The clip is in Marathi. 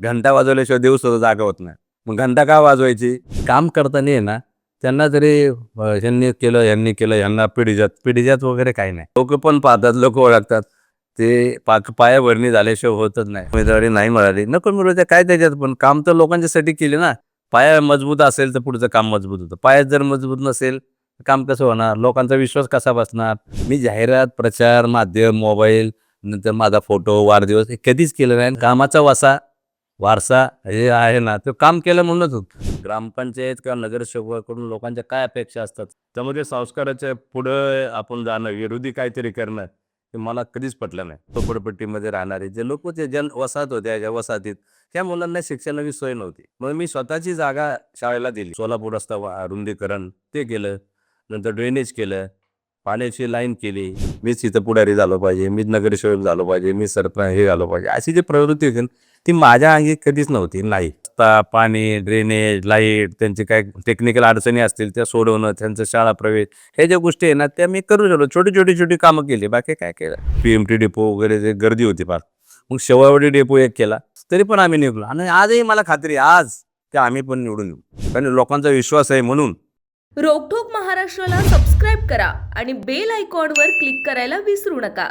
घंटा वाजवल्याशिवाय देव सुद्धा जागा होत नाही. मग घंटा का वाजवायची? काम करताना आहे ना, त्यांना जरी ह्यांनी केलं ह्यांना पिढीजात वगैरे काही नाही. लोक पण पाहतात, लोक ओळखतात. ते पायाभरणी झाल्याशिवाय होतच नाही. उमेदवारी नाही मिळाली नको मिळू द्या, काय त्याच्यात, पण काम तर लोकांच्यासाठी केले ना. पाया मजबूत असेल तर पुढचं काम मजबूत होतं. पायात जर मजबूत नसेल काम कसं होणार? लोकांचा विश्वास कसा बसणार? मी जाहिरात, प्रचार माध्यम, मोबाईल, नंतर माझा फोटो, वाढदिवस हे कधीच केलं नाही. कामाचा वारसा हे आहे ना, ते काम केलं म्हणूनच होतं. ग्रामपंचायत किंवा नगरसेवकाकडून लोकांच्या काय अपेक्षा असतात, त्यामध्ये संस्काराच्या पुढं आपण जाणं, विरोधी काहीतरी करणं, हे मला कधीच पटलं नाही. झोपडपट्टीमध्ये राहणारे जे लोक, ते वसाहत होत्या, ज्या वसाहतीत त्या मुलांना शिक्षणाची सोय नव्हती. मग मी स्वतःची जागा शाळेला दिली. सोलापूर रस्ता रुंदीकरण ते केलं, नंतर ड्रेनेज केलं, पाण्याची लाईन केली. मीच इथं पुढारी झालो पाहिजे, मीच नगरसेवक झालो पाहिजे, मी सरपंच हे झालो पाहिजे, अशी जी प्रवृत्ती होती ती माझ्या अंगी कधीच नव्हती. नाही, रस्ता, पाणी, ड्रेनेज, लाईट, त्यांचे काय टेक्निकल अडचणी असतील त्या सोडवणं, त्यांचं शाळा प्रवेश, हे ज्या गोष्टी आहे ना त्या मी करू शकलो. छोटी कामं केली, बाकी काय केलं. PMT डेपो वगैरे जे गर्दी होती फार, मग शेवावडी डेपो एक केला, तरी पण आम्ही निघलो. आणि आजही मला खात्री आहे, आज ते आम्ही पण निवडून येऊ, कारण लोकांचा विश्वास आहे म्हणून. रोकठोक महाराष्ट्राला सबस्क्राईब करा आणि बेल आयकॉनवर क्लिक करायला विसरू नका.